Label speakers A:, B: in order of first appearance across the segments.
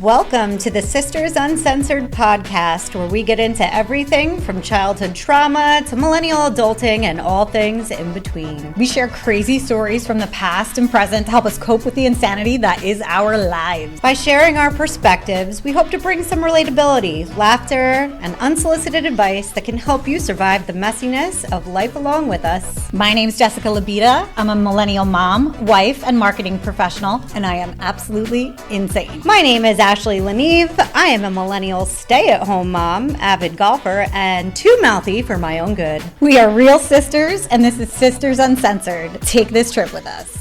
A: Welcome to the Sisters Uncensored podcast, where we get into everything from childhood trauma to millennial adulting and all things in between.
B: We share crazy stories from the past and present to help us cope with the insanity that is our lives.
A: By sharing our perspectives, we hope to bring some relatability, laughter, and unsolicited advice that can help you survive the messiness of life along with us.
B: My name's Jessica Labita. I'm a millennial mom, wife, and marketing professional, and I am absolutely insane.
A: My name is Ashley Lanieve. I am a millennial stay-at-home mom, avid golfer, and too mouthy for my own good.
B: We are real sisters, and this is Sisters Uncensored. Take this trip with us.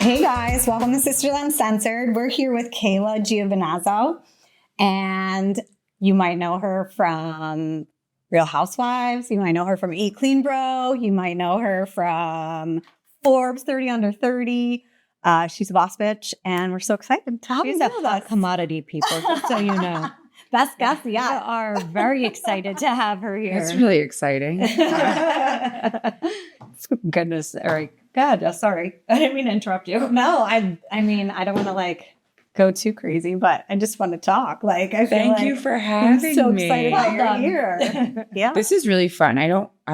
B: Hey guys, welcome to Sisters Uncensored. We're here with Kayla Giovinazzo, and you might know her from Real Housewives. You might know her from Eat Clean Bro. You might know her from Forbes 30 Under 30. She's a boss bitch, and we're so excited to have you with us.
A: Commodity, people, just so you know.
B: Best guess, yeah.
A: We are very excited to have her here.
C: It's really exciting.
A: Goodness, Eric. God, sorry. I didn't mean to interrupt you.
B: No, I mean, I don't want to go too crazy, but I just want to talk. I feel
C: Thank you for having
B: I'm so
C: me.
B: excited that you're here. Yeah.
C: This is really fun. I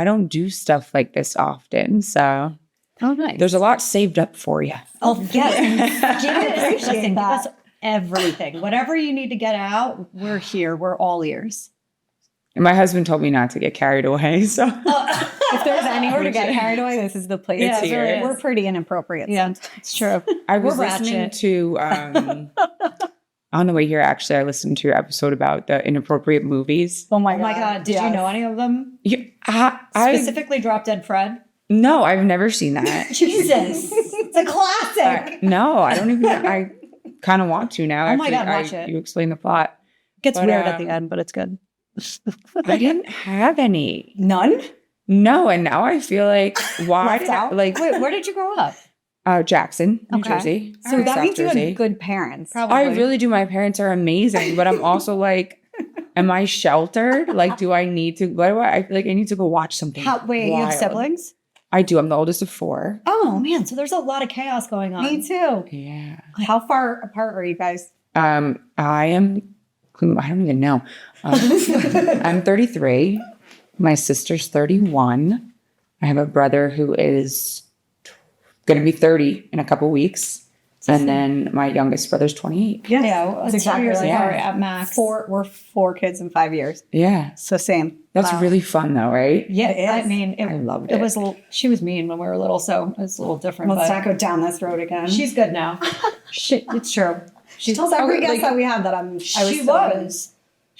C: don't do stuff like this often, so
A: Oh, nice.
C: there's a lot saved up for you.
A: Oh, yes.
B: Appreciate
A: Give
B: that.
A: us everything. Whatever you need to get out, we're here. We're all ears.
C: And my husband told me not to get carried away, so
B: If there's anywhere to get carried away, this is the place.
C: It's here.
B: We're pretty inappropriate.
A: Yeah, it's true.
C: I was
A: We're
C: listening
A: ratchet.
C: to on the way here. Actually, I listened to your episode about the inappropriate movies.
B: Oh my
A: Oh my God. Did you know any of them?
C: Yeah, I
A: Specifically Drop Dead Fred?
C: no, I've never seen that.
A: Jesus. It's a classic.
C: No, I don't even. I kind of want to now.
A: Oh my
C: after
A: God, watch it.
C: You explain the plot.
A: Gets
C: But,
A: weird at the end, but it's good.
C: I didn't have any.
B: None?
C: No, and now I feel like why
B: Left
C: did I,
B: out?
C: like
A: Wait, where did you grow up?
C: Jackson, New
B: Okay.
C: Jersey.
B: So that
C: South
B: means you
C: Jersey.
B: had good parents.
A: Probably.
C: I really do. My parents are amazing, but I'm also like, am I sheltered? Like, do I need to? Why do I feel like I need to go watch something?
A: Wait, you have
C: wild.
A: siblings?
C: I do. I'm the oldest of 4.
A: Oh, man. So there's a lot of chaos going on.
B: Me too.
C: Yeah.
B: How far apart are you guys?
C: I am. I don't even know. I'm 33. My sister's 31. I have a brother who is going to be 30 in a couple weeks. And then my youngest brother's 28.
B: Yes.
A: Yeah,
B: That's
A: it's
B: exactly
A: 2 years
B: right.
A: apart at max.
B: We're 4 kids in 5 years.
C: Yeah.
B: So same.
C: That's
B: Wow.
C: really fun though, right?
A: Yeah,
B: It
A: I
B: is.
A: mean,
C: I loved
A: It
C: it.
A: was she was mean when we were little, so it's a little different.
B: Let's
A: but
B: not go down this road again.
A: she's good now. It's true.
B: She tells every
C: Oh,
B: guest
C: like-
B: that we had that I was
A: She
B: so
A: was.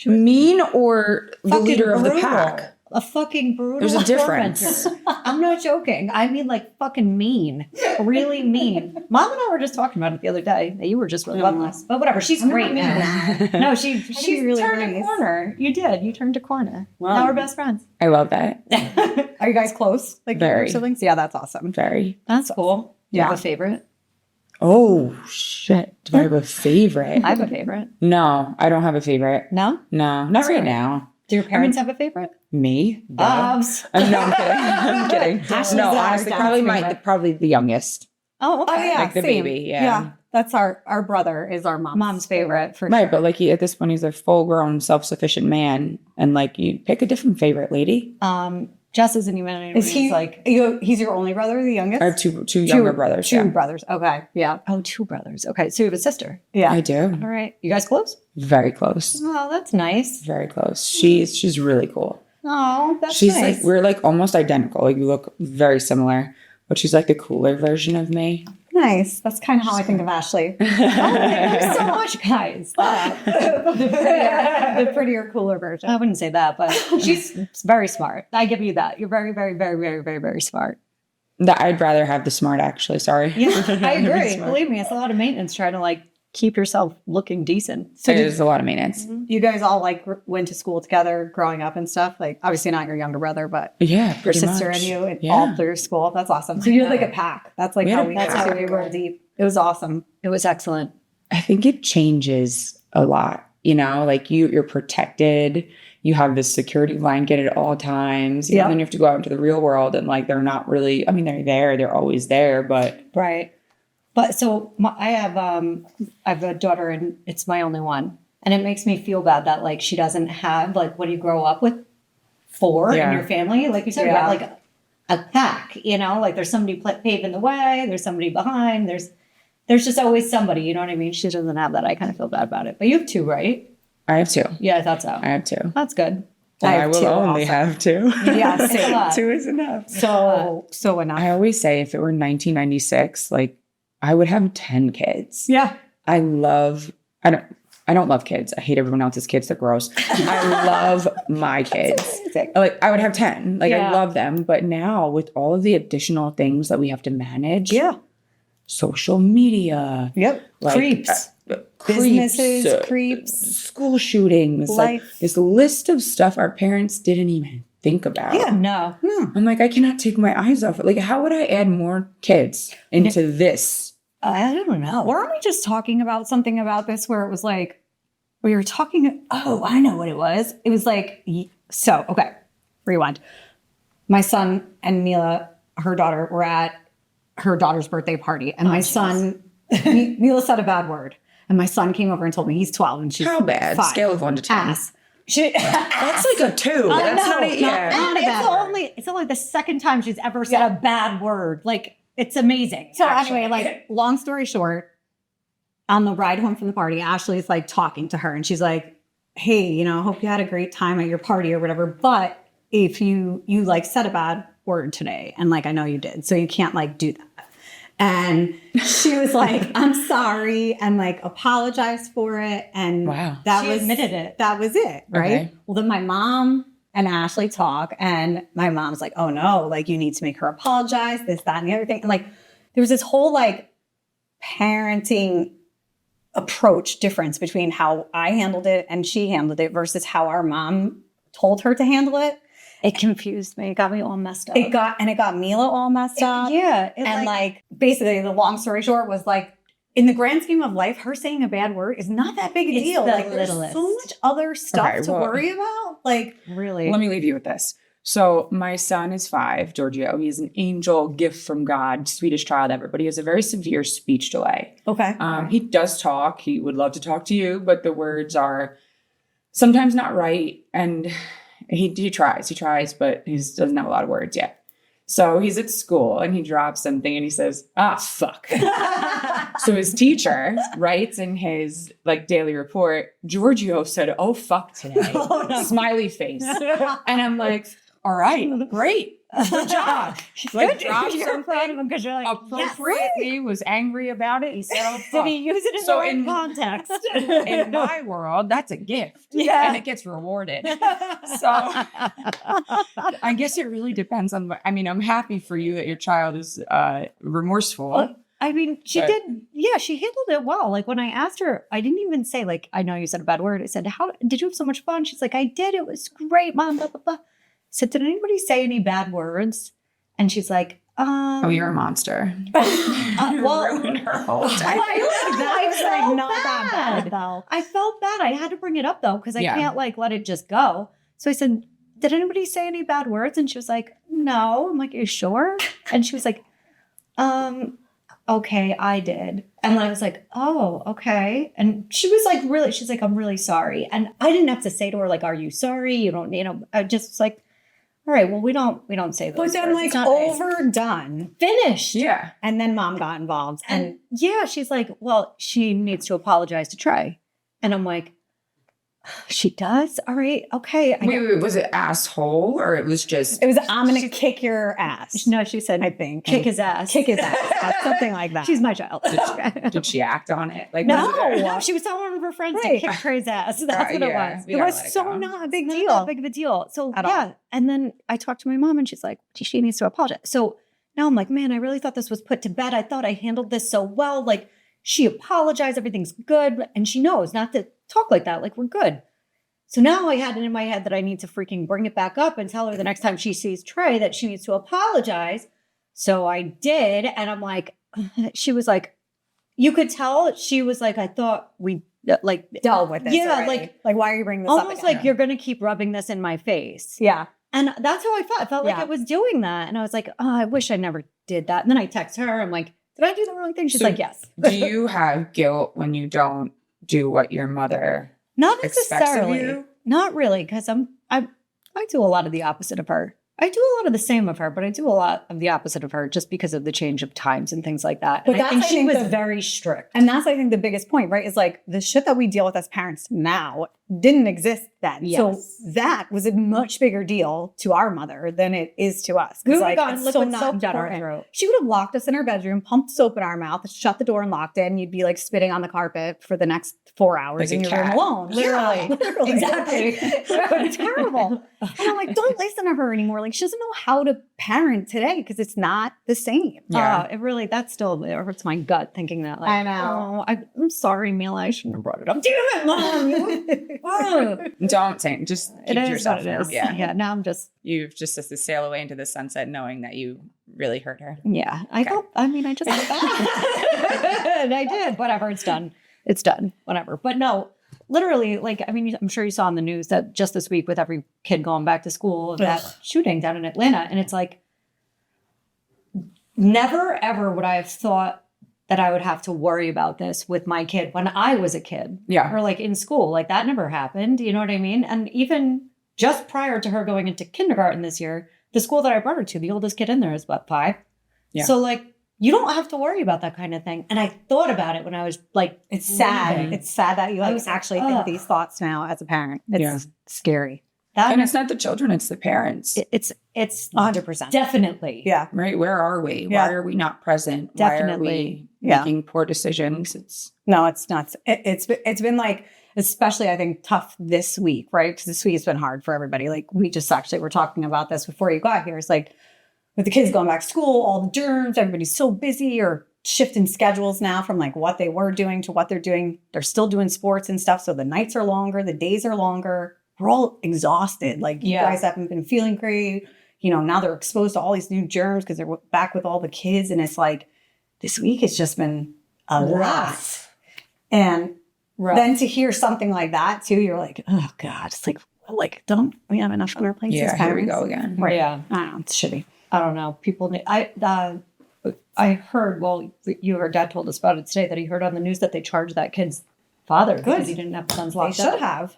C: Mean or the
A: Fucking
C: leader of the
A: brutal.
C: pack?
A: A fucking brutal.
C: There's a difference.
A: tormentor. I'm not joking. I mean, fucking mean. Really mean. Mom and I were just talking about it the other day. That you were just really loveless. But whatever. She's great now. No, she's
B: really
A: turned a
B: nice.
A: corner. You did. You turned a corner.
B: Wow.
A: Now we're best friends.
C: I love that.
B: Are you guys close? Like
C: Very.
B: your siblings? Yeah, that's awesome.
C: Very.
A: That's cool. Do you
B: Yeah.
A: have a favorite?
C: Oh shit. Do I have a favorite?
A: I have a favorite.
C: No, I don't have a favorite.
A: No?
C: No, not
A: Sorry.
C: right now.
A: Do your parents have a favorite?
C: Me? Duh.
A: Bob's.
C: No, I'm kidding. I'm kidding.
B: Ashley's
C: No,
B: our
C: honestly,
B: dad's
C: probably
B: favorite.
C: the youngest.
A: Oh, okay.
B: Oh yeah,
C: Like the
B: same.
C: baby, yeah.
B: That's our brother is our
A: Mom's favorite for
C: Right,
A: sure.
C: but at this point, he's a full-grown, self-sufficient man, and you pick a different favorite, lady.
A: Jess isn't even anybody.
B: Is he he's your only brother, the youngest?
C: I have two younger brothers.
B: Two
C: Yeah,
B: brothers. Okay. Yeah.
A: Oh, 2 brothers. Okay, so you have a sister.
B: Yeah.
C: I do.
A: All right. You guys close?
C: Very close.
A: Oh, that's nice.
C: Very close. She's really cool.
A: Oh, that's
C: She's
A: nice.
C: we're almost identical. We look very similar, but she's the cooler version of me.
B: Nice. That's kind of how I think of Ashley.
A: Oh, thank you so much, guys. Stop.
B: the prettier, cooler version.
A: I wouldn't say that, but she's very smart. I give you that. You're very, very, very, very, very, very smart.
C: I'd rather have the smart, actually. Sorry.
A: Yeah, I agree.
C: Smart.
A: Believe me, it's a lot of maintenance trying to keep yourself looking decent.
B: So
C: It
B: did
C: is a lot of maintenance.
B: you guys all went to school together growing up and stuff? Obviously not your younger brother, but
C: Yeah,
B: your
C: pretty
B: sister
C: much.
B: and you and
C: Yeah.
B: all through school. That's awesome. So you're like a pack. That's
C: We had
B: how
C: a
B: we
C: pack.
B: that's how we were deep. It was awesome.
A: It was excellent.
C: I think it changes a lot. You're protected. you have this security blanket at all times.
A: Yeah.
C: And then you have to go out into the real world and like they're not really, I mean, they're always there, but
A: Right. But so I have a daughter and it's my only one. And it makes me feel bad that like she doesn't have like what do you grow up with? Four in your family. Like you said, you have like a pack, you know, like there's somebody paving the way, there's somebody behind, there's just always somebody, you know what I mean? She doesn't have that. I kind of feel bad about it. But you have two, right?
C: I have two.
A: Yeah, I thought so.
C: I have two.
A: That's good.
C: I will only have two.
A: Yeah, it's a lot.
C: Two is enough.
B: So enough.
C: I always say if it were 1996, like I would have 10 kids.
A: Yeah.
C: I don't love kids. I hate everyone else's kids. They're gross. I love my kids. Like I would have 10. Like I love them. But now with all of the additional things that we have to manage.
A: Yeah.
C: Social media.
A: Yep.
C: Like,
A: Creeps.
B: Businesses, creeps.
C: School shootings. Like this list of stuff our parents didn't even think about.
A: Yeah. No.
C: I'm like, I cannot take my eyes off it. Like, how would I add more kids into this?
A: I don't know.
B: Weren't we just talking about something about this where it was like, we were talking, oh, I know what it was. It was like, so, okay, rewind. My son and Mila, her daughter, were at her daughter's birthday party. And my son, Mila said a bad word. And my son came over and told me he's 12 and she's
C: How bad?
B: 5.
C: Scale of 1 to 10.
B: Ass.
C: That's like a 2. That's not a, yeah.
A: And it's only the second time she's ever said a bad word. Like, it's amazing.
B: So anyway, like, long story short, on the ride home from the party, Ashley's like talking to her and she's like, hey, you know, hope you had a great time at your party or whatever. But if you like said a bad word today, and like, I know you did, so you can't like do that. And she was like, I'm sorry, and like apologized for it. And
A: she admitted it.
B: That was it. Right.
C: Okay.
B: Well, then my mom and Ashley talk, and my mom's like, oh no, like you need to make her apologize, this, that, and the other thing. And like, there was this whole like parenting approach difference between how I handled it and she handled it versus how our mom told her to handle it.
A: It confused me. It got me all messed up.
B: It got Mila all messed up.
A: Yeah.
B: And like basically the long story short was like, in the grand scheme of life, her saying a bad word is not that big a deal. Like there's so much other stuff to worry about. Like
A: really.
C: Let me leave you with this. So my son is 5, Giorgio. He's an angel, gift from God, sweetest child ever, but he has a very severe speech delay.
B: Okay.
C: He does talk. He would love to talk to you, but the words are sometimes not right. And he tries, but he doesn't have a lot of words yet. So he's at school and he drops something and he says, fuck. So his teacher writes in his like daily report, Giorgio said, oh, fuck today. Oh, no. Smiley face. And I'm like, all right, great. Good job. Like, dropped something
A: because you're like,
C: appropriately, was angry about it. He said, oh, fuck.
A: Did he use it in the right context?
C: In my world, that's a gift.
A: Yeah.
C: And it gets rewarded. So I guess it really depends on, I'm happy for you that your child is remorseful.
A: Well, I mean, she handled it well. Like when I asked her, I didn't even say like, I know you said a bad word. I said, how did you have so much fun? She's like, I did. It was great, Mom, blah, blah, blah. I said, did anybody say any bad words? And she's like,
C: oh, you're a monster.
A: Well,
C: ruined her whole day.
A: I felt bad. I had to bring it up though, because I can't like let it just go. So I said, did anybody say any bad words? And she was like, no. I'm like, are you sure? And she was like, okay, I did. And I was like, oh, okay. And she was like, she's like, I'm really sorry. And I didn't have to say to her, like, are you sorry? You don't, I just was like, all right, well, we don't say those
B: But then
A: words.
B: like overdone.
A: Finished.
C: Yeah.
B: And then Mom got involved.
A: And yeah, she's like, well, she needs to apologize to Trey. And I'm like, she does? All right. Okay.
C: Wait, was it asshole or it was just...
B: It was, I'm going to kick your ass.
A: No, she said,
B: I think.
A: Kick his ass.
B: Kick his ass. Something like that.
A: She's my child.
C: Did she act on it? Like,
A: no, she was telling one of her friends to kick Trey's ass. That's what it was.
B: It was so not a big deal.
A: Not that big of a deal. So yeah. And then I talked to my mom and she's like, she needs to apologize. So now I'm like, man, I really thought this was put to bed. I thought I handled this so well. Like she apologized. Everything's good. And she knows not to talk like that. Like we're good. So now I had it in my head that I need to freaking bring it back up and tell her the next time she sees Trey that she needs to apologize. So I did. And I'm like, she was like, you could tell she was like, I thought we like
B: Dealt with this.
A: Yeah,
B: already. like why are you bringing this up?
A: almost
B: again?
A: like you're going to keep rubbing this in my face.
B: Yeah.
A: And that's how I felt. I felt like
B: Yeah.
A: it was doing that. And I was like, oh, I wish I never did that. And then I text her. I'm like, did I do the wrong thing? She's
C: So
A: like, yes.
C: Do you have guilt when you don't do what your mother
A: Not
C: expects of
A: necessarily.
C: you?
A: Not really, because I do a lot of the opposite of her. I do a lot of the same of her, but I do a lot of the opposite of her just because of the change of times and things like that.
B: But
A: And I think
B: that's, I
A: she
B: think,
A: was
B: the-
A: very strict.
B: And that's, I think, the biggest point, right? Is like the shit that we deal with as parents now didn't exist then.
A: Yes.
B: So that was a much bigger deal to our mother than it is to us. 'Cause,
A: We would
B: like,
A: have gotten
B: it's
A: liquid
B: not
A: soap down our
B: important.
A: throat.
B: She would have locked us in our bedroom, pumped soap in our mouth, shut the door and locked it, and you'd be like spitting on the carpet for the next 4 hours
C: Like
B: in
C: a
B: your room
C: cat.
B: alone.
A: Literally.
B: Literally.
A: Exactly.
B: But it's terrible. And I'm like, don't listen to her anymore. Like, she doesn't know how to parent today because it's not the same.
C: Yeah.
A: It really, that still it hurts my gut thinking that. Like,
B: I know.
A: Oh, I'm sorry, Mila. I shouldn't have brought it up. Damn it, Mom. Oh.
C: Don't say, just keep
A: It
C: to
A: is
C: yourself
A: what it
C: now.
A: is.
C: Yeah.
A: Yeah. Now I'm just,
C: You've just has to sail away into the sunset knowing that you really hurt her.
A: yeah. I
C: Okay.
A: felt, I mean, I just felt bad. And I did. Whatever. It's done. It's done. Whatever. But no, literally, like, I mean, I'm sure you saw in the news that just this week with every kid going back to school, that shooting down in Atlanta. And it's like, never ever would I have thought that I would have to worry about this with my kid when I was a kid.
C: Yeah.
A: Or like in school. Like that never happened. You know what I mean? And even just prior to her going into kindergarten this year, the school that I brought her to, the oldest kid in there is what, 5?
C: Yeah.
A: So like, you don't have to worry about that kind of thing. And I thought about it when I was like,
B: It's sad.
A: leaving.
B: It's sad that you
A: I
B: like
A: was like,
B: actually think
A: ugh.
B: these thoughts now as a parent. It's
C: Yeah.
B: scary.
A: That
C: And it's not the children, it's the parents.
A: it's
B: 100%.
A: definitely.
B: Yeah.
C: Right? Where are we?
B: Yeah.
C: Why are we not present?
A: Definitely.
C: Why are we
B: Yeah.
C: making poor decisions? It's
B: No, it's nuts. It's been like, especially I think tough this week, right? Because this week has been hard for everybody. Like we just actually were talking about this before you got here. It's like with the kids going back to school, all the germs, everybody's so busy or shifting schedules now from like what they were doing to what they're doing. They're still doing sports and stuff. So the nights are longer, the days are longer. We're all exhausted. Like you
A: Yeah.
B: guys haven't been feeling great. You know, now they're exposed to all these new germs because they're back with all the kids. And it's like, this week it's just been a lot.
A: Rough.
B: And
A: Rough.
B: then to hear something like that too, you're like, oh God, it's like, don't we have enough in our places?
C: yeah, here we
B: parents?
C: go again.
B: Right.
A: Yeah.
B: I don't know. It's shitty.
A: I don't know. People need, I heard, well, you or dad told us about it today that he heard on the news that they charged that kid's father because he didn't have guns
B: They
A: locked
B: should
A: up.
B: have.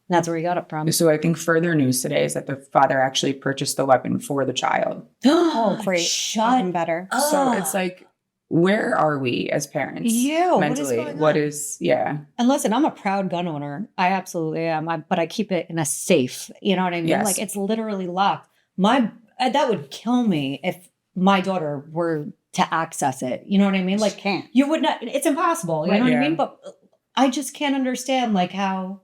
A: And that's where he got it from.
C: So I think further news today is that the father actually purchased the weapon for the child.
B: Oh, great.
A: Shut
B: Even better.
C: So it's like, where are we as parents?
A: Yeah, what is
C: mentally.
A: going
C: What
A: on?
C: is yeah.
A: And listen, I'm a proud gun owner. I absolutely am. But I keep it in a safe. You know what I mean?
C: Yes.
A: Like it's literally locked. That would kill me if my daughter were to access it. You know what I mean? Like
B: Can't.
A: you would not. It's impossible. You
B: Right.
A: know what
C: Yeah.
A: I mean? But I just can't understand like how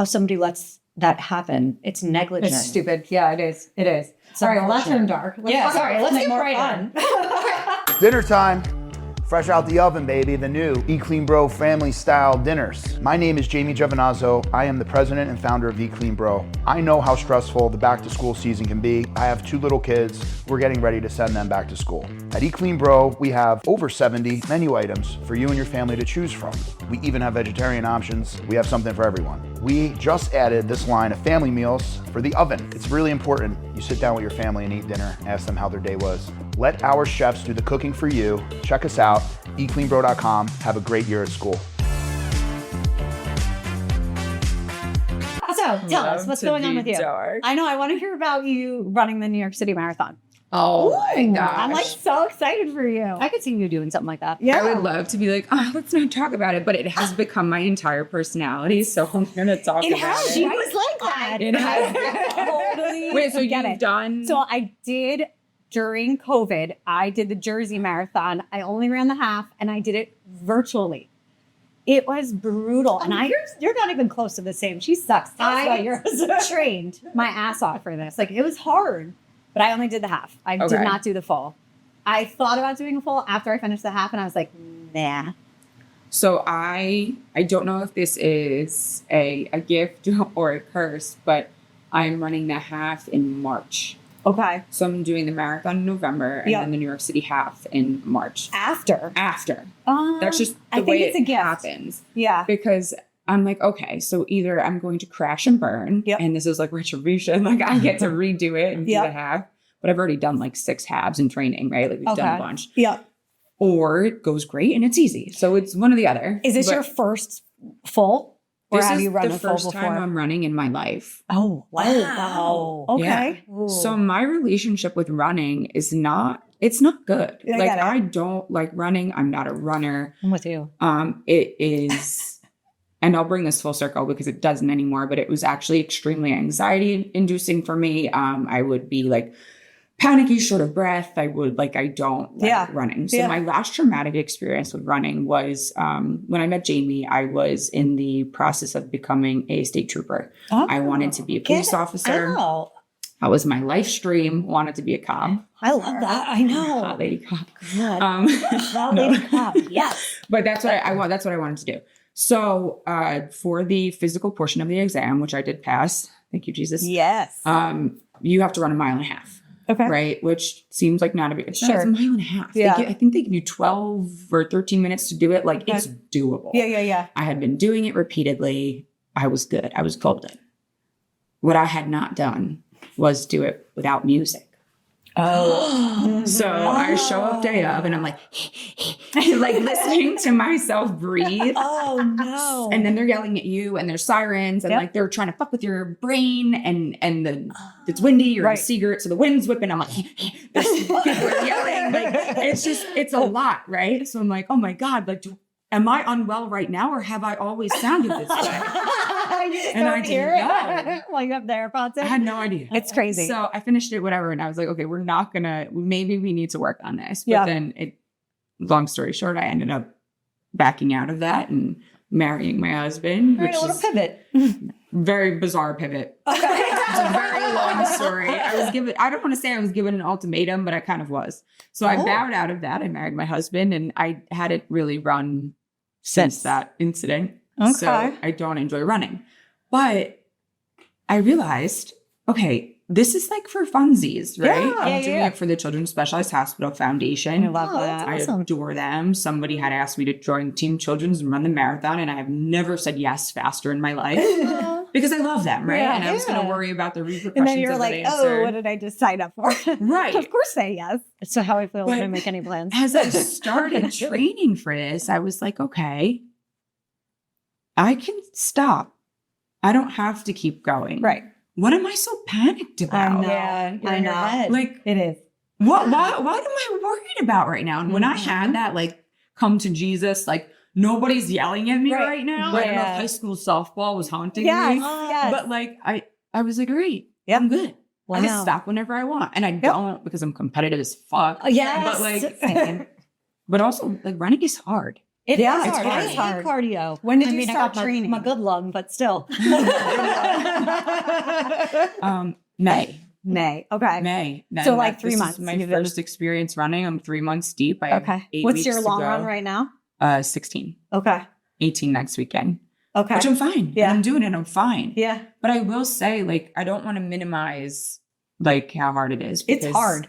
A: somebody lets that happen. It's negligent.
B: It's stupid. Yeah, it is. It is.
A: So
B: All right, well, that
A: unfortunate.
B: turned dark.
A: Yeah,
B: talk
A: sorry.
B: about
A: Let's
B: something
A: get
B: more
A: right
B: fun.
A: on.
D: Dinner time. Fresh out the oven, baby, the new eClean Bro family style dinners. My name is Jamie Giovinazzo. I am the president and founder of eClean Bro. I know how stressful the back to school season can be. I have 2 little kids. We're getting ready to send them back to school. At eClean Bro, we have over 70 menu items for you and your family to choose from. We even have vegetarian options. We have something for everyone. We just added this line of family meals for the oven. It's really important. You sit down with your family and eat dinner, ask them how their day was. Let our chefs do the cooking for you. Check us out, ecleanbro.com. Have a great year at school.
A: So tell us
C: Love
A: what's
C: to
A: going on
C: be
A: with you.
C: dark.
B: I know. I want to hear about you running the New York City Marathon.
C: Oh my gosh.
B: I'm like so excited for you.
A: I could see you doing something like that.
B: Yeah.
C: I would love to be like, oh, let's not talk about it, but it has become my entire personality, so I'm gonna talk
B: It
C: about
B: has.
C: it.
B: She was like that.
C: It has.
B: Totally.
C: Wait, so
B: get
C: you've
B: it.
C: done?
B: So I did during COVID. I did the Jersey Marathon. I only ran the half, and I did it virtually. It was brutal, and
A: You're not even close to the same. She sucks. That's why you're
B: trained my ass off for this. Like it was hard, but I only did the half. I did
C: Okay.
B: not do the full. I thought about doing a full after I finished the half, and I was like, nah.
C: So I don't know if this is a gift or a curse, but I'm running the half in March.
B: Okay.
C: So I'm doing the marathon in November and then the New York City half in March.
B: After.
C: That's just the
B: I think
C: way
B: it's a
C: it
B: gift.
C: happens.
B: Yeah.
C: Because I'm like, okay, so either I'm going to crash and burn, and this is like retribution, like I get to redo it and do the half, but I've already done like 6 halves in training, right? Like we've done a bunch.
B: Yeah.
C: Or it goes great and it's easy. So it's one or the other.
B: Is this your first full? Or
C: This
B: have
C: is
B: you run
C: the
B: a full
C: first
B: before?
C: time I'm running in my life.
B: Oh, wow. Okay.
C: Yeah. So my relationship with running is it's not good. Like I don't like running. I'm not a runner.
A: I'm with you.
C: It is, and I'll bring this full circle because it doesn't anymore, but it was actually extremely anxiety inducing for me. I would be like panicky, short of breath. I don't like running. So my last traumatic experience with running was when I met Jamie. I was in the process of becoming a state trooper. I wanted to be a police officer. That was my life stream. Wanted to be a cop.
A: I love that. I know.
C: Hot lady cop.
A: Hot lady cop. Yes.
C: But that's what I want. That's what I wanted to do. So for the physical portion of the exam, which I did pass, thank you, Jesus.
B: Yes.
C: You have to run 1.5 miles.
B: Okay.
C: Right. Which seems like not a big, it's 1.5 miles.
B: Yeah.
C: I think they give you 12 or 13 minutes to do it. Like it's doable.
B: Yeah.
C: I had been doing it repeatedly. I was good. I was golden. What I had not done was do it without music.
B: Oh.
C: So I show up day of and I'm like listening to myself breathe.
B: Oh no.
C: And then they're yelling at you and there's sirens and like they're trying to fuck with your brain and it's windy or Seagert, so the wind's whipping. I'm like, there's people are yelling. Like it's a lot, right? So I'm like, oh my God, like am I unwell right now or have I always sounded this way? And I didn't know.
A: Like up there,
C: I had no idea.
B: It's crazy.
C: So I finished it, whatever. And I was like, okay, maybe we need to work on this. But then long story short, I ended up backing out of that and marrying my husband.
A: Which is a little pivot.
C: Very bizarre pivot. Okay. It's a very long story. I don't want to say I was given an ultimatum, but I kind of was. So I bowed out of that. I married my husband and I hadn't really run since that incident.
B: Okay.
C: So I don't enjoy running. But I realized, okay, this is like for funsies, right? I'm doing it for the Children's Specialized Hospital Foundation.
B: I love that.
C: I adore them. Somebody had asked me to join Team Children's and run the marathon, and I have never said yes faster in my life because I love them, right? And I was going to worry about the repercussions.
B: And then you're
C: of
B: like,
C: that answer.
B: what did I just sign up for?
C: Right.
B: Of course, say yes.
A: So how I feel when I make any plans.
C: As I started training for this, I was like, okay, I can stop. I don't have to keep going.
B: Right.
C: What am I so panicked about?
B: Yeah, I know.
C: Like,
B: it is.
C: what am I worried about right now? And when I had that, like, come to Jesus, like, nobody's yelling at me right now. I don't know if high school softball was haunting me.
B: Yes.
C: But, like, I was like, great. I'm good. I can stop whenever I want. And I don't because I'm competitive as fuck.
A: Yes.
C: But, like, but also, like, running is hard.
A: It is
B: it's
A: hard.
B: hard.
A: I hate cardio.
B: When did you start
A: I got
B: training?
A: my good lung, but still.
C: May.
B: Okay.
C: May.
B: So like 3
C: this
B: months.
C: is my first experience running. I'm 3 months deep. I have 8
B: What's
C: weeks
B: your
C: to
B: long
C: go.
B: run right now?
C: 16.
B: Okay.
C: 18 next weekend.
B: Okay.
C: Which I'm fine.
B: Yeah.
C: I'm doing it. I'm fine.
B: Yeah.
C: But I will say, like, I don't want to minimize like how hard it is.
B: It's hard.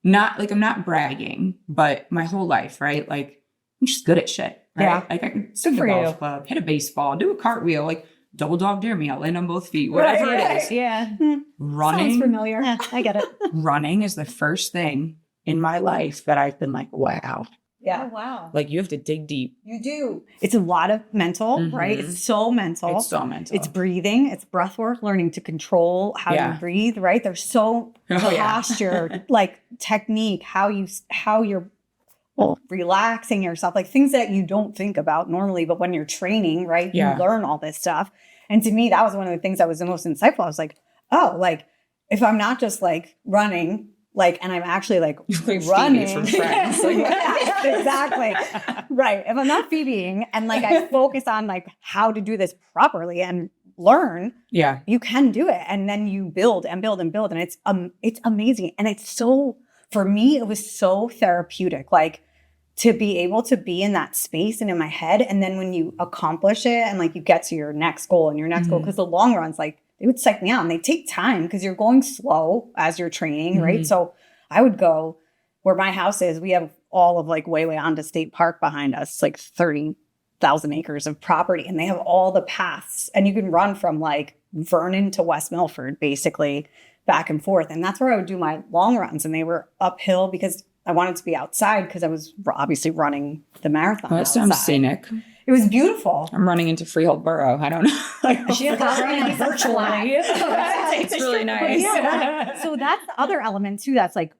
C: Not like I'm not bragging, but my whole life, right? Like I'm just good at shit. Right?
B: Yeah.
C: Like I can sing a golf club, hit a baseball, do a cartwheel, like double dog dare me. I'll land on both feet, whatever it is.
A: Yeah.
C: Running.
B: Sounds familiar.
A: Yeah, I get it.
C: Running is the first thing in my life that I've been like, wow.
B: Yeah.
A: Oh, wow.
C: Like you have to dig deep.
B: You do. It's a lot of mental, right? It's so mental.
C: It's so mental.
B: It's breathing. It's breath work, learning to control how you breathe, right? There's so posture, like technique, how you're relaxing yourself, like things that you don't think about normally, but when you're training, right, you learn all this stuff. And to me, that was one of the things that was the most insightful. I was like, oh, like if I'm not just like running, like, and I'm actually like running
C: from friends. Like,
B: exactly. Right. If I'm not Phoebeing and like I focus on like how to do this properly and learn, you can do it. And then you build and build and build. And it's amazing. And it's so, for me, it was so therapeutic. Like, to be able to be in that space and in my head. And then when you accomplish it and like you get to your next goal and your next goal, because the long run's like they would psych me out, and they take time because you're going slow as you're training, right? So I would go where my house is. We have all of like way onto State Park behind us, like 30,000 acres of property, and they have all the paths, and you can run from like Vernon to West Milford, basically back and forth. And that's where I would do my long runs, and they were uphill because I wanted to be outside because I was obviously running the marathon.
C: That sounds scenic.
B: It was beautiful.
C: I'm running into Freehold Borough. I don't know.
A: She has running virtually.
C: It's really nice.
B: Yeah. So that's the other element too. That's like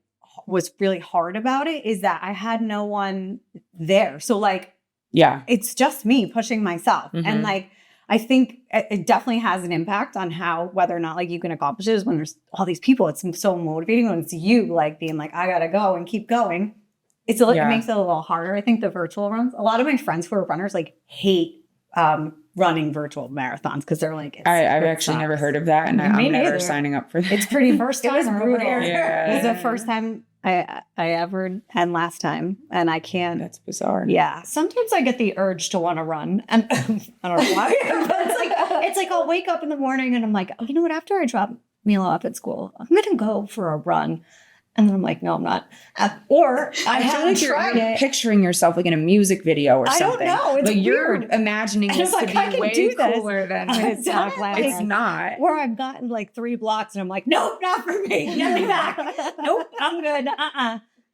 B: was really hard about it, is that I had no one there. So like,
C: Yeah.
B: it's just me pushing myself. And like, I think it definitely has an impact on how, whether or not like you can accomplish it, is when there's all these people. It's so motivating when it's you like being like, I gotta go and keep going. It makes it a little harder. I think the virtual runs, a lot of my friends who are runners like hate running virtual marathons because they're like,
C: I've actually never heard of that, and I'm never
B: neither.
C: signing up for that.
B: It's pretty first time. It was brutal.
C: Yeah.
B: It was the first time I ever, and last time, and I can't.
C: That's bizarre.
B: Yeah.
A: Sometimes I get the urge to want to run, and I don't know why. But it's like I'll wake up in the morning and I'm like, oh, you know what? After I drop Milo off at school, I'm gonna go for a run. And then I'm like, no, I'm not. Or I
C: feel
A: haven't
C: like you're
A: tried it.
C: picturing yourself like in a music video or
A: I don't
C: something.
A: know. It's
C: but you're
A: weird.
C: imagining
A: And
C: this
A: I'm
C: to
A: like, I
C: be
A: can
C: way
A: do this.
C: cooler than
B: It's not glamour.
C: it's not.
A: Where I've gotten like 3 blocks and I'm like, nope, not for me. Get me back. Nope, I'm good.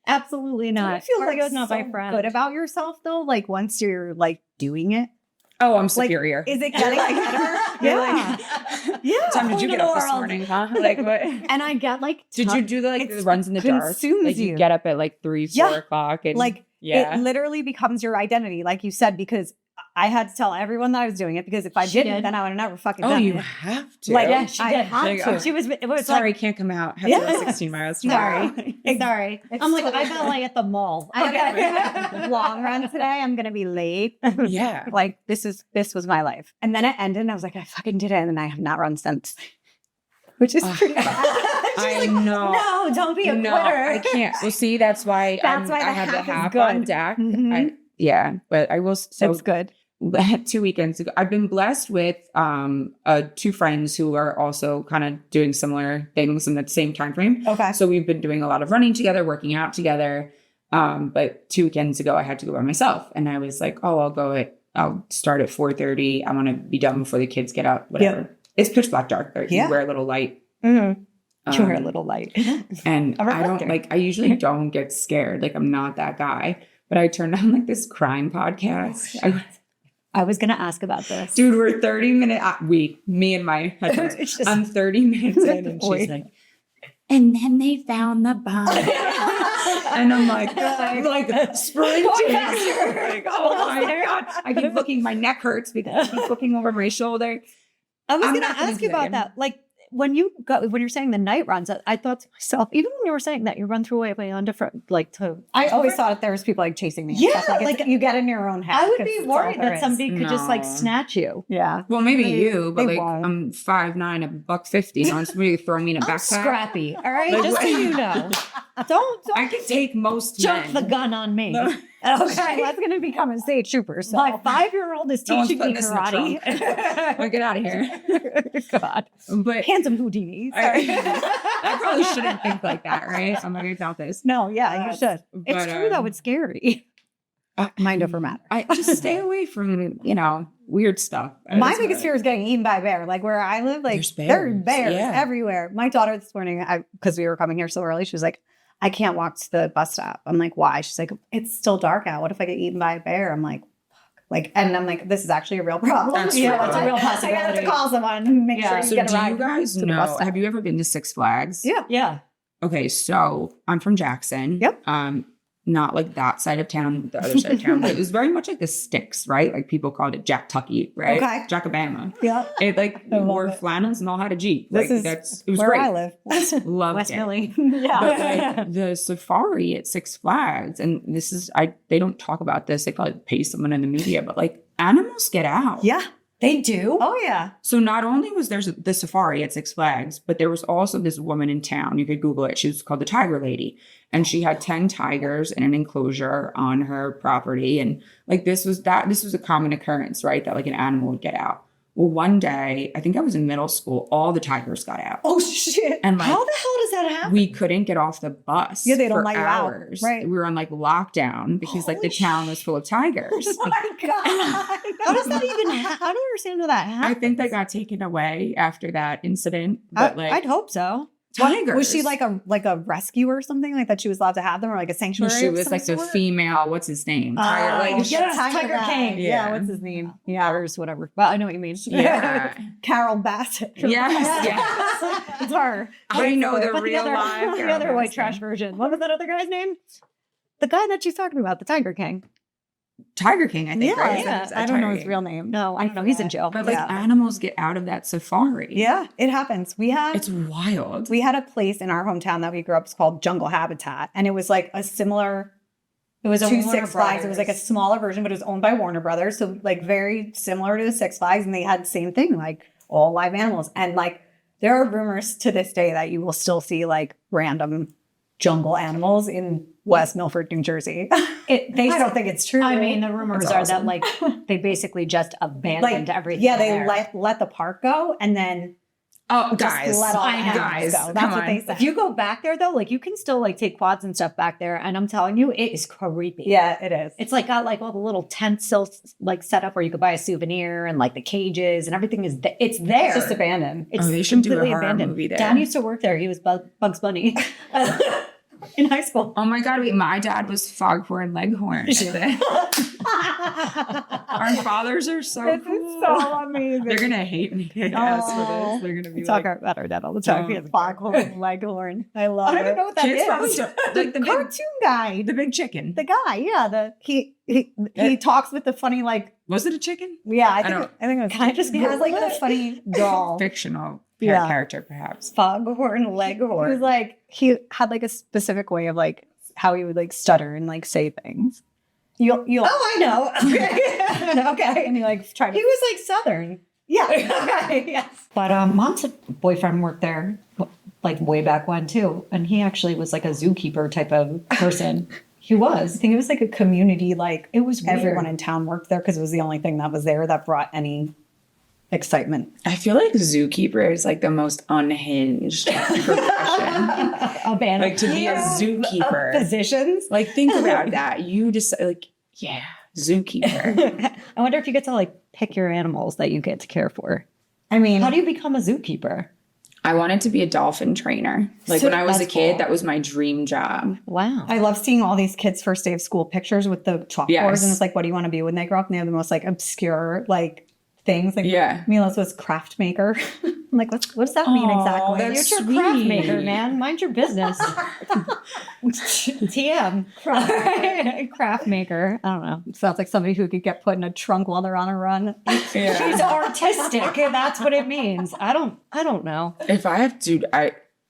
A: Absolutely not.
B: I feel like
A: Cardio is not
B: so
A: my friend.
B: good about yourself though. Like once you're like doing it,
C: Oh, I'm superior.
B: is it getting better?
A: Yeah.
B: Yeah.
C: What time did you get up this morning, huh? Like what?
B: And I get like,
C: Did you do the
B: It's
C: runs in the dark?
B: consumes
C: Like you
B: you.
C: get up at like 3, 4
B: Yeah.
C: o'clock and
B: like
C: yeah.
B: it literally becomes your identity, like you said, because I had to tell everyone that I was doing it, because if I
A: She
B: didn't,
A: did.
B: then I would have never fucking
C: Oh,
B: done
C: you
B: it.
C: have to.
B: Like,
A: Yeah, she
B: I
A: did.
B: had
C: Like,
B: to.
C: oh,
A: She was, it was
C: Sorry,
A: like,
C: can't come out. Have to go 16 miles tomorrow.
A: sorry. I'm like, I ballet at the mall.
B: I have a long run today. I'm gonna be late.
C: Yeah.
B: Like this was my life. And then it ended and I was like, I fucking did it. And then I have not run since. Which is pretty bad.
C: I know.
A: No, don't be a
C: No,
A: quitter.
C: I can't. Well, see, that's why
B: That's why
C: I
B: the
C: have the
B: half is
C: half
B: good.
C: on deck.
B: Mhm.
C: Yeah, but I will. So
B: It's good.
C: 2 weekends ago, I've been blessed with 2 friends who are also kind of doing similar things in the same time frame.
B: Okay.
C: So we've been doing a lot of running together, working out together. But 2 weekends ago, I had to go by myself, and I was like, "Oh, I'll start at 4:30. I want to be done before the kids get up. Whatever.
B: Yeah.
C: It's pitch black dark. There.
B: Yeah.
C: You wear a little light.
B: Mm-hmm. You were a
C: Um,
B: little light.
C: And
B: A
C: I don't
B: reflector.
C: like, I usually don't get scared. Like, I'm not that guy. But I turned on like this crime podcast.
B: I was gonna ask about this.
C: Dude, we're 30 minutes. Me and my husband.
B: It's just-
C: I'm 30 minutes in, and she's like, and then they found the body. And I'm like sprinting. Like, oh my God. I keep looking, my neck hurts because I keep looking over my shoulder.
B: I was
C: I'm
B: gonna
C: not gonna
B: ask
C: do
B: you
C: that
B: about
C: again.
B: that. Like when you're saying the night runs, I thought to myself, even when you were saying that you run through way on different, like to, I always thought there was people like chasing me. and
A: Yeah,
B: stuff. Like you get in your own head.
A: I would
B: 'cause
A: be
B: it's all
A: worried
B: there
A: that
B: is.
A: somebody could just like
C: No.
A: snatch you.
B: Yeah.
C: Well, maybe you, but
B: they
C: like
B: won't.
C: I'm 5'9", $150. You want somebody to throw me in a
A: I'm
C: backpack?
A: scrappy. All right,
C: Like,
A: just so
C: what-
A: you know. Don't
C: I can take most
A: jump
C: men.
A: the gun on me.
C: No.
B: Okay, that's gonna become a state trooper. So.
A: My 5-year-old is
C: No one's
A: teaching me
C: putting this in the
A: karate.
C: Well, get out of here.
B: God,
C: But
B: handsome Houdini.
C: I probably shouldn't think like that, right? I'm not gonna doubt this.
B: No, yeah, you should. It's
C: But,
B: true though. It's scary. Mind over matter.
C: I just stay away from weird stuff.
B: My
C: That's
B: biggest
C: what-
B: fear is getting eaten by a bear. Like where I live, like
C: There's
B: there are
C: bears,
B: bears
C: yeah.
B: everywhere. My daughter this morning, because we were coming here so early, she was like, I can't walk to the bus stop. I'm like, why? She's like, it's still dark out. What if I get eaten by a bear? I'm like, fuck. And I'm like, this is actually a real problem.
C: That's
A: Yeah,
C: real.
A: that's a real
B: I have to
A: possibility.
B: call someone and make
A: Yeah.
B: sure you
C: So
B: get a
C: do
B: ride.
C: you guys
B: to the bus
C: know?
B: stop.
C: Have you ever been to Six Flags?
B: Yeah.
A: Yeah.
C: Okay, so I'm from Jackson.
B: Yep.
C: Not like that side of town, the other side of town, but it was very much like the sticks, right? Like people called it Jack Tucky, right?
B: Okay.
C: Jackabama.
B: Yeah.
C: It like
B: I love
C: wore
B: it.
C: flannels and all had a Jeep.
B: This
C: Like,
B: is
C: it was
B: where
C: great.
B: I live.
C: Loved
A: West
C: it.
A: Millie.
C: But
B: Yeah.
C: like the safari at Six Flags, and this is they don't talk about this. They probably pay someone in the media, but like animals get out.
B: Yeah.
A: They do?
B: Oh yeah.
C: So not only was there the safari at Six Flags, but there was also this woman in town. You could Google it. She was called the Tiger Lady, and she had 10 tigers in an enclosure on her property. And like this was a common occurrence, right? That like an animal would get out. Well, one day, I think I was in middle school, all the tigers got out.
B: Oh shit.
C: And like,
A: How the hell does that happen?
C: we couldn't get off the bus.
B: Yeah, they don't
C: for
B: let you out,
C: hours.
B: right.
C: We were on like lockdown because like the
A: Holy
C: town was full of tigers.
B: Oh my God.
A: How does that even I don't understand how that
C: I
A: happens.
C: think they got taken away after that incident. But like
A: I'd hope so.
C: tigers.
B: Was she like a rescue or something like that? She was allowed to have them, or like a sanctuary?
C: She
B: of
C: was
B: some
C: like the
B: sort?
C: female, what's his name?
B: Oh,
C: Tiger, like,
A: yes, Tiger
B: guy.
A: King.
B: Yeah.
C: Yeah.
B: What's his name?
A: Yeah, or whatever. Well, I know what you mean.
C: yeah.
B: Carol Bassett.
C: Yes, yes.
B: It's her.
C: I know the
A: But
C: real
A: other,
C: life.
A: the other white trash version. What was that other guy's name? The guy that she's talking about, the Tiger King.
C: Tiger King, I think, right?
A: yeah.
C: Is that
B: I don't know
C: Tiger
B: his
C: King?
B: real name.
A: No, I don't know. He's in jail.
C: But like
B: Yeah.
C: animals get out of that safari.
B: Yeah, it happens.
C: It's wild.
B: We had a place in our hometown that we grew up called Jungle Habitat, and it was like a similar
A: It was a
B: to
A: Warner
B: Six Flags. It was like a
A: Brothers.
B: smaller version, but it was owned by Warner Brothers, so like very similar to Six Flags, and they had the same thing, like all live animals. And like there are rumors to this day that you will still see like random jungle animals in West Milford, New Jersey.
A: I
B: don't think it's true.
A: I mean, the rumors
C: That's
A: are
C: awesome.
A: that like they just abandoned everything.
B: yeah, they
A: there.
B: let the park go, and then
C: Oh,
B: just
C: guys.
B: let all the
A: I know.
B: animals go. That's
C: come
B: what they
C: on.
B: said.
A: If you go back there though, like you can still like take quads and stuff back there, and I'm telling you, it is creepy.
B: Yeah, it is.
A: It's like got like all the little tents still like set up where you could buy a souvenir and like the cages and everything is it's there.
B: It's just abandoned.
A: It's
C: Oh, they should do a
A: completely
C: horror
A: abandoned.
C: movie there.
A: Dan used to work there. He was Bugs Bunny in high school.
C: Oh my God, my dad was Foghorn Leghorn. Our fathers are so
B: This
C: cool.
B: is so amazing.
C: They're gonna hate me. Yes, for this. They're gonna be
B: Talk
C: like,
B: about our dad all the time.
C: Oh
B: He has
C: my
B: Foghorn, Leghorn. I love
A: I don't
B: it.
A: even know what that
C: kids
A: is.
C: probably don't- like the big,
B: Cartoon guy.
C: the big chicken.
B: The guy, yeah. He talks with the funny like
C: Was it a chicken?
B: yeah. I
C: don't-
B: think it was.
A: Can I just
B: he has like
A: Google
B: the
A: it?
B: funny doll.
C: Fictional
B: Yeah.
C: character, perhaps.
A: Foghorn
B: He was
A: Leghorn.
B: like he had like a specific way of like how he would like stutter and like say things. You'll
A: Oh, I know. Okay. Okay.
B: and he like try
A: He
B: to
A: was like Southern.
B: yeah.
A: Okay, yes. But mom's boyfriend worked there like way back when too, and he actually was like a zookeeper type of person. He was.
B: I think it was like a community like
A: It was weird.
B: everyone in town worked there because it was the only thing that was there that brought any excitement.
C: I feel like zookeeper is like the most unhinged profession.
A: Abandoned.
C: Like to be a zookeeper.
A: Physicians.
C: Like think about that. You just like, yeah, zookeeper.
A: I wonder if you get to like pick your animals that you get to care for.
B: I mean,
A: How do you become a zookeeper?
C: I wanted to be a dolphin trainer. Like
A: So
C: when I was a
A: that's
C: kid,
A: cool.
C: that was my dream job.
A: Wow.
B: I love seeing all these kids' first day of school pictures with the chalkboards,
C: Yes.
B: and it's like, what do you want to be when they grow up? And they have the most like obscure like things. Like
C: Yeah.
B: Mila's was craft maker. I'm like, what does that mean
C: Aw,
B: exactly?
C: that's
A: You're a craft
C: sweet.
A: maker, man. Mind your business. TM. Craft maker. I don't know.
B: Sounds like somebody who could get put in a trunk while they're on a run.
C: Yeah.
A: She's artistic. And that's what it means. I don't know.
C: If I have to,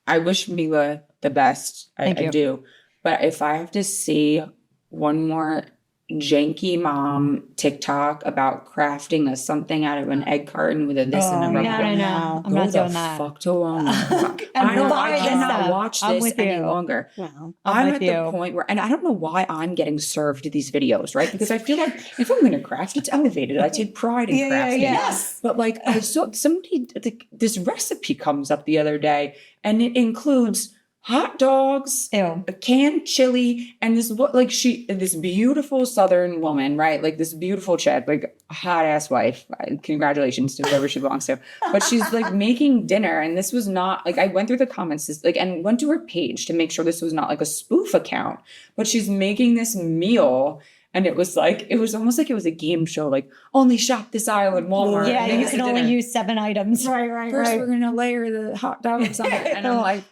C: I wish Mila the best. I
A: Thank you.
C: do. But if I have to see one more janky mom TikTok about crafting something out of an egg carton with a this and a rubber
A: Yeah, I know. I'm
C: Go
A: not
C: the
A: doing that.
C: fuck to home.
A: And
C: I
A: buy
C: I
A: this
C: cannot
A: stuff.
C: watch
A: I'm
C: this
A: with
C: any
A: you.
C: longer.
B: Wow.
C: I'm
B: with
C: at
B: you.
C: the point where, and I don't know why I'm getting served these videos, right? Because I feel like if I'm going to craft, it's elevated. I take pride in
B: Yeah, yeah,
C: crafting.
B: yeah.
A: Yes.
C: But like, I saw somebody, this recipe comes up the other day, and it includes hot dogs,
A: Ew.
C: a canned chili, and this beautiful Southern woman, right? Like this beautiful chick, like hot ass wife. Congratulations to whoever she belongs to. But she's like making dinner, and this was not like I went through the comments, and went to her page to make sure this was not like a spoof account. But she's making this meal. And it was almost like it was a game show, like only shop this aisle in Walmart.
A: Yeah,
C: and
A: you
C: it's
A: can
C: a
A: only
C: dinner.
A: use 7 items.
B: Right.
C: First, we're gonna layer the hot dogs on it, and I'm like,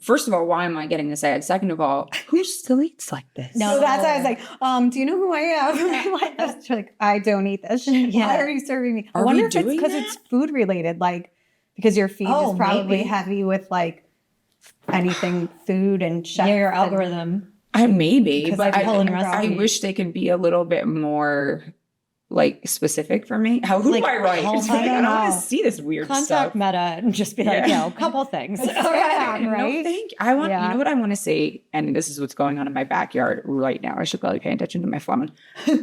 C: first of all, why am I getting this ad? Second of all, who still eats like this?
A: No.
B: So that's why I was like, do you know who I am? She's like, I don't eat this.
A: Yeah.
B: Why are you serving me? I
C: Are we
B: wonder if it's
C: doing
B: because
C: that?
B: it's food related, like because your feed
A: Oh,
B: is probably
A: maybe.
B: heavy with like anything food and chef.
A: Yeah, your
B: and-
A: algorithm.
C: Maybe,
B: Because
C: but
B: I'm pulling
C: I
B: recipes.
C: wish they could be a little bit more like specific for me. Who
A: Like,
C: do I write?
A: oh,
C: It's
A: I
C: like,
A: don't
C: I don't want
A: know.
C: to see this weird
A: Contact
C: stuff.
A: Meta and just be like,
C: Yeah.
A: a couple things.
B: Yeah,
C: No,
B: right?
C: thank you. I want,
B: Yeah.
C: you know what I want to say, and this is what's going on in my backyard right now. I should probably pay attention to my phone.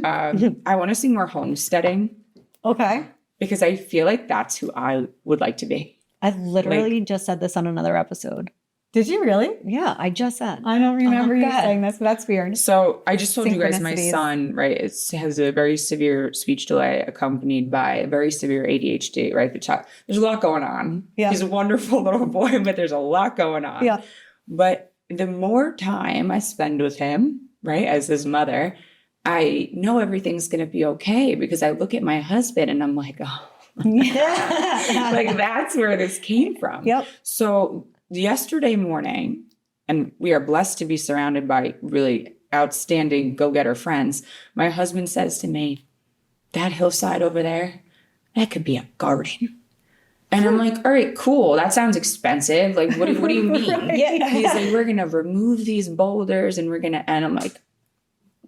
C: I want to see more homesteading.
B: Okay.
C: because I feel like that's who I would like to be.
A: I literally just said this on another episode.
B: Did you really?
A: Yeah, I just said.
B: I don't remember you
A: God.
B: saying this, but that's weird.
C: So I just told you guys my
B: Synchronicities.
C: son, right, has a very severe speech delay accompanied by a very severe ADHD, right? There's a lot going on.
B: Yeah.
C: He's a wonderful little boy, but there's a lot going on.
B: Yeah.
C: But the more time I spend with him, right, as his mother, I know everything's going to be okay because I look at my husband and I'm like, oh, like that's where this came from.
B: Yep.
C: So yesterday morning, and we are blessed to be surrounded by really outstanding go-getter friends, my husband says to me, that hillside over there, that could be a garden. And I'm like, all right, cool. That sounds expensive. Like, what do you mean?
B: Right.
C: He's like, we're going to remove these boulders and and I'm like,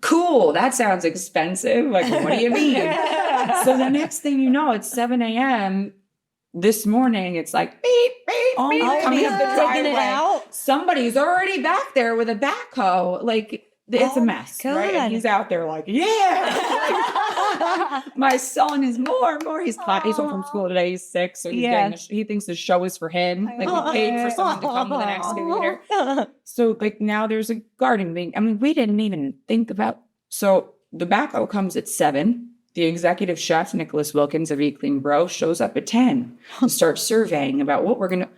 C: cool. That sounds expensive. Like, what do you mean? So the next thing you know, it's 7 a.m. This morning, it's like, beep, beep, beep, coming up the
A: Taking it
C: driveway.
A: out.
C: Somebody's already back there with a backhoe. Like, it's a mess, right? And he's out there like, yeah. My son is more and more. He's home from school today. He's 6, so he thinks the show is for him. Like, we paid for someone to come with an excavator. So, like, now there's a garden being. I mean, we didn't even think about. So the backhoe comes at 7. The executive chef, Nicholas Wilkins of Eat Clean Bro, shows up at 10 to start surveying about what we're going to.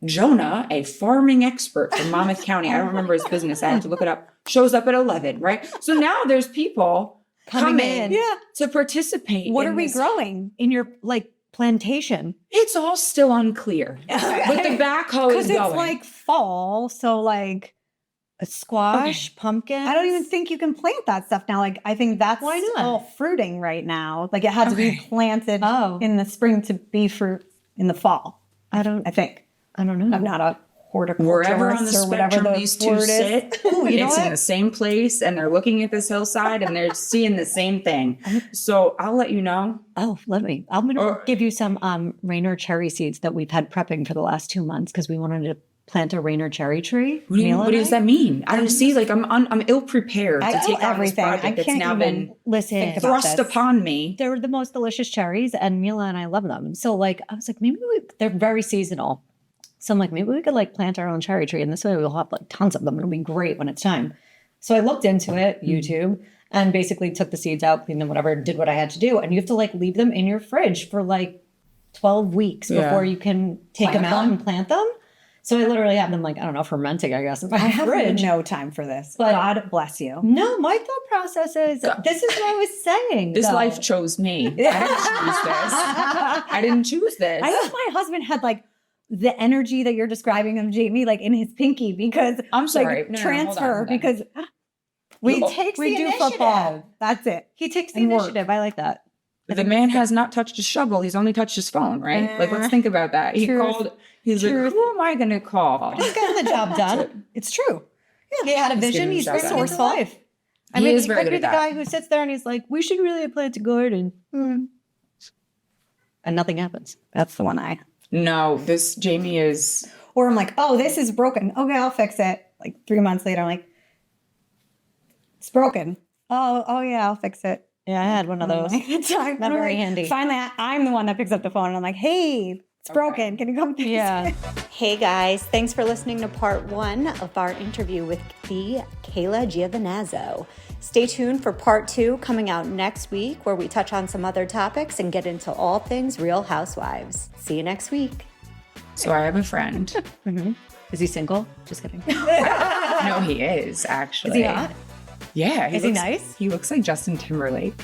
C: Jonah, a farming expert from Monmouth County, I don't remember his business, I have to look it up, shows up at 11, right? So now there's people coming in to participate.
B: What are we growing?
A: In your like plantation?
C: It's all still unclear. But the backhoe is
B: Because it's
C: going.
B: like fall, so like
A: A squash, pumpkin.
B: I don't even think you can plant that stuff now. Like I think that's
A: Why not?
B: all fruiting right now. Like it had to be planted
A: Oh.
B: in the spring to be fruit in the fall. I think.
A: I don't know.
B: I'm not a horticulturist
C: Wherever on the
B: or whatever
C: spectrum
B: the
C: these two
B: word is.
C: sit,
B: You know
C: it's in
B: what?
C: the same place and they're looking at this hillside and they're seeing the same thing. So I'll let you know.
A: Oh, I'm going to give you some Rainer cherry seeds that we've had prepping for the last 2 months because we wanted to plant a Rainer cherry tree.
C: What does that mean? I don't see, like, I'm ill prepared to
B: I
C: take on
B: everything.
C: this project
B: I
C: that's
B: can't
C: now
B: even
C: been
A: Listen,
B: think about
C: thrust
B: this.
C: upon me.
A: they're the most delicious cherries, and Mila and I love them. So, like, I was like, they're very seasonal. So I'm like, maybe we could like plant our own cherry tree, and this way we'll have like tons of them. It'll be great when it's time. So I looked into it, YouTube, and basically took the seeds out, cleaned them, whatever, did what I had to do. And you have to like leave them in your fridge for like 12 weeks before you can take them out and plant them. So I literally have them like, I don't know, fermenting, I guess, in my
B: I have
A: fridge.
B: no time for this.
A: But-
B: God bless you.
A: No, my thought process is, this is what I was saying.
C: This
A: though.
C: life chose me. I didn't choose this. I didn't choose this.
B: I wish my husband had like the energy that you're describing of Jamie, like in his pinky, because
C: I'm sorry.
B: like,
C: No, hold on,
B: transfer
C: hold on.
B: because
A: He takes
B: we
A: the
B: do
A: initiative.
B: football. That's it.
A: He takes the
B: And work.
A: initiative. I like that.
C: The man has not touched a shovel. He's only touched his phone, right? Like, let's think about that. He
B: Truth.
C: called. He's like, who am I going to call?
A: He's getting the job done. It's true. He had a vision.
C: getting the
A: He's
C: job
A: very
C: done.
A: resourceful. Life. I
C: He
A: mean,
C: is
A: he
C: very
A: could
C: good
A: be
C: at
A: the
C: that.
A: guy who sits there and he's like, "We should really plant a garden," and nothing happens.
B: That's the one I.
C: No, this Jamie is.
B: Or I'm like, oh, this is broken. Okay, I'll fix it. Like 3 months later, I'm like, it's broken. Oh yeah, I'll fix it.
A: Yeah, I had one of those.
B: Not
A: very handy.
B: Finally, I'm the one that picks up the phone and I'm like, hey, it's broken. Can you come fix
A: Yeah.
B: it? Hey guys, thanks for listening to part 1 of our interview with the Kayla Giovinazzo. Stay tuned for part 2 coming out next week, where we touch on some other topics and get into all things Real Housewives. See you next week.
C: So I have a friend.
A: Is he single? Just kidding.
C: No, he is actually.
A: Is he hot?
C: Yeah.
A: Is he nice?
C: He looks like Justin Timberlake.